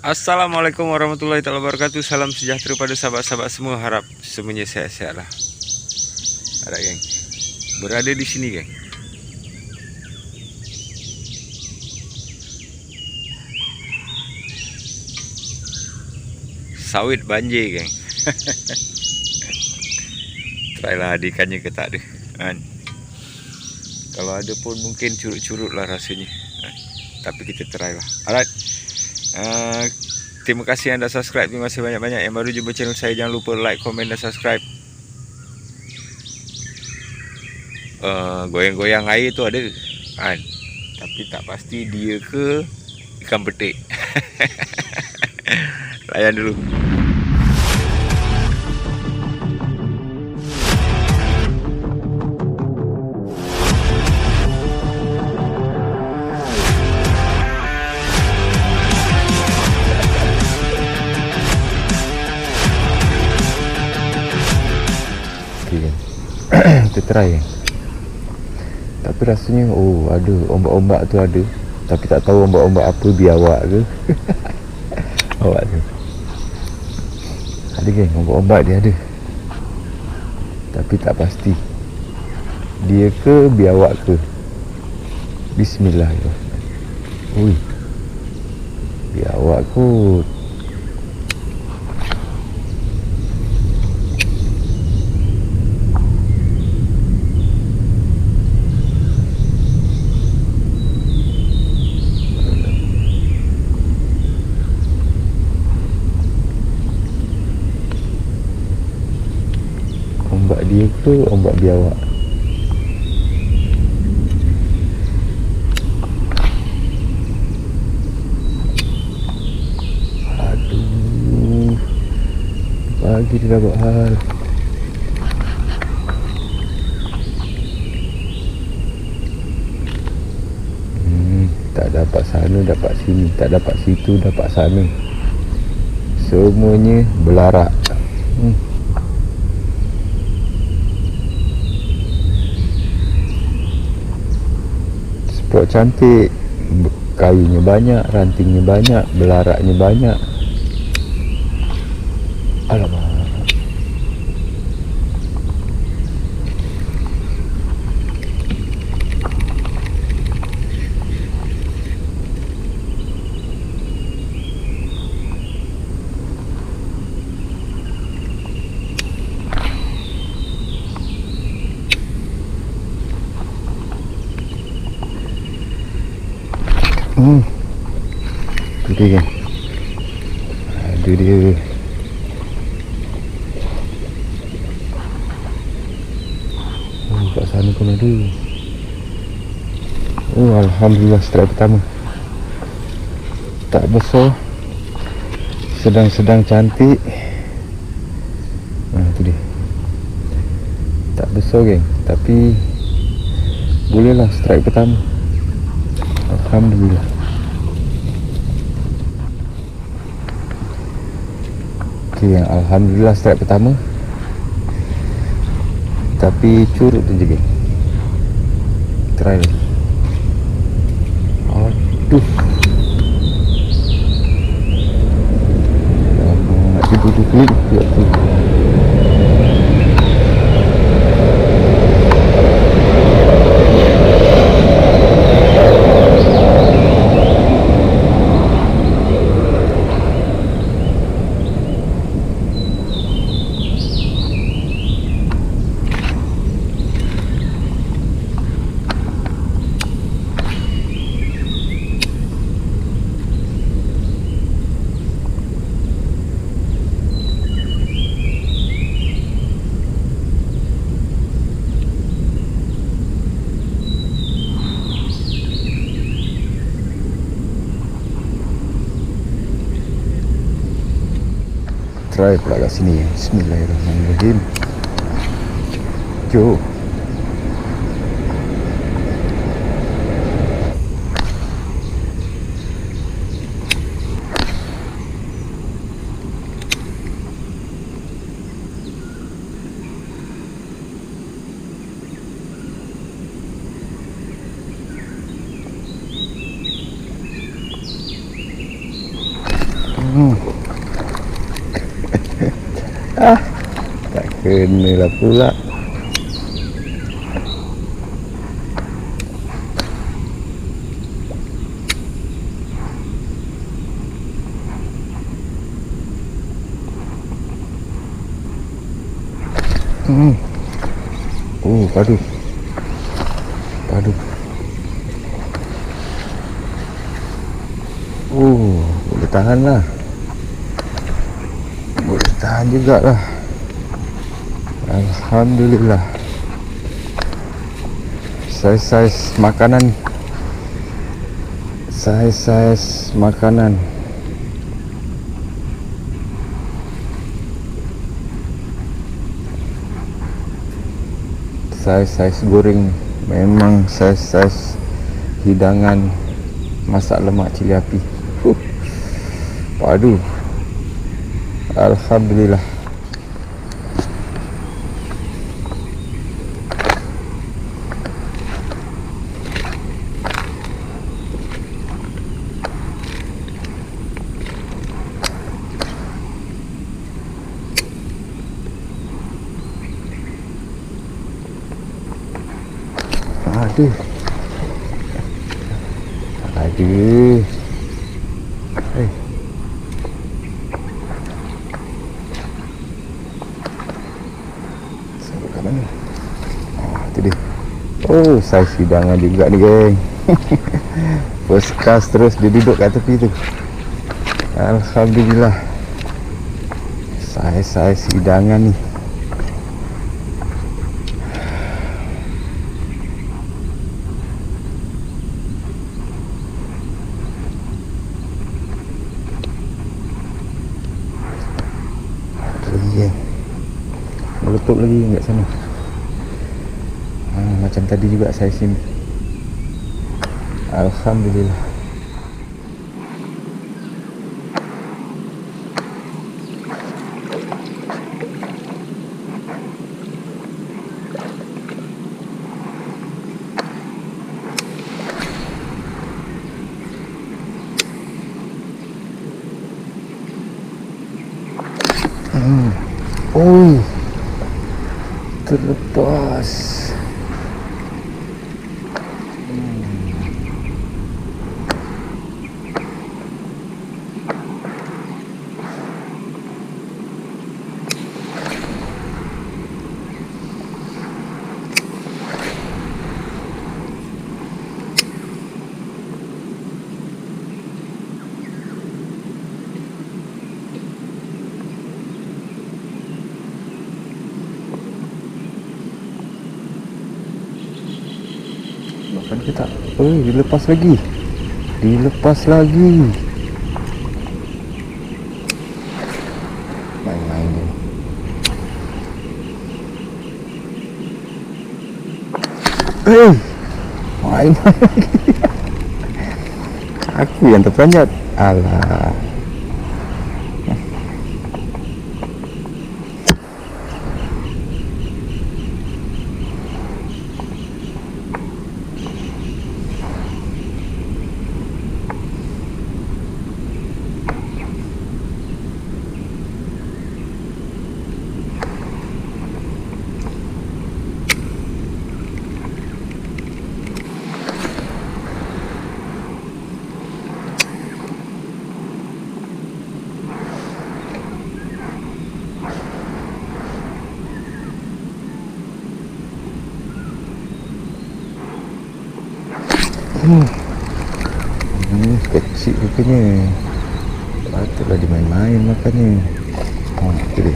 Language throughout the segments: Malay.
Assalamualaikum warahmatullahi wabarakatuh. Salam sejahtera pada sahabat-sahabat semua. Harap semuanya sehat-sehat lah. Ada geng, berada di sini geng. Sawit banjir geng. Try lah ada ikannya ke tak ada kan? Kalau ada pun mungkin curut-curut lah rasanya kan? Tapi kita try lah. Alright, terima kasih anda subscribe. Terima kasih banyak-banyak yang baru jumpa channel saya. Jangan lupa like, komen dan subscribe. Goyang-goyang air tu ada kan? Tapi tak pasti dia ke ikan betik. Layan dulu. Kita try. Tapi rasanya ada ombak-ombak tu ada. Tapi tak tahu ombak-ombak apa, biawak ke. Ombak tu ada geng, ombak-ombak dia ada. Tapi tak pasti dia ke biawak ke. Bismillahirrahmanirrahim. Ui, biawak kot. Ombak dia ke ombak biawak? Aduh, pagi dia dapat hal. Tak dapat sana dapat sini, tak dapat situ dapat sana. Semuanya belarak. Spot cantik, kayunya banyak, rantingnya banyak, belaraknya banyak. Alamak. Itu dia kan. Ada dia. Kat sana pun ada. Alhamdulillah, strike pertama. Tak besar, sedang-sedang cantik. Itu dia. Tak besar geng, tapi bolehlah strike pertama. Alhamdulillah. Alhamdulillah strike pertama. Tapi curut tu je geng. Try lagi. Aduh, nak tidur klik pula tu. Try pula kat sini. Bismillahirrahmanirrahim. Jom. Tak kenalah pula. Oh, padu. Padu. Oh, boleh tahan lah. Boleh tahan jugalah. Alhamdulillah. Saiz-saiz makanan. Saiz-saiz makanan. Saiz-saiz goreng. Memang saiz-saiz hidangan masak lemak cili api. Padu. Alhamdulillah. Aduh. Aduh. Sampai kat mana? Tu dia. Oh, saiz hidangan juga ni, geng. First class terus dia duduk kat tepi tu. Alhamdulillah. Saiz-saiz hidangan ni. Meletup lagi kat sana. Macam tadi juga saya sini. Alhamdulillah. Oh, terlepas. Makan ke tak? Oh, dilepas lagi. Dilepas lagi. Main-main dia. Main-main lagi. Aku yang terperanjat. Alah. Kecil rupanya. Patutlah dimain-main makannya. Itu dia.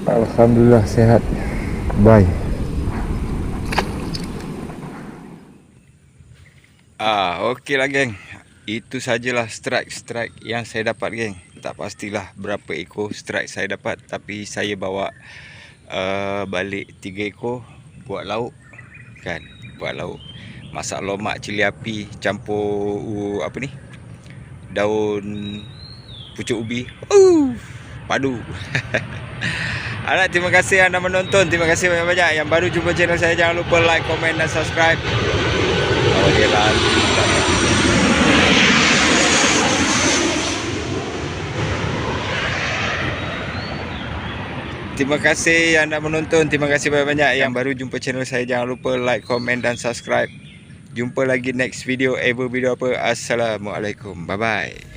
Alhamdulillah sehat. Bye. Okey lah, geng. Itu sajalah strike yang saya dapat, geng. Tak pastilah berapa ekor strike saya dapat, tapi saya bawa balik 3 ekor buat lauk kan, buat lauk masak lomak cili api campur daun pucuk ubi. Padu. Alright, terima kasih anda menonton. Terima kasih banyak-banyak. Yang baru jumpa channel saya, jangan lupa like, komen dan subscribe. Oh, dia lalu. Terima kasih yang anda menonton. Terima kasih banyak-banyak. Yang baru jumpa channel saya, jangan lupa like, komen dan subscribe. Jumpa lagi next video. Ever video apa. Assalamualaikum. Bye-bye.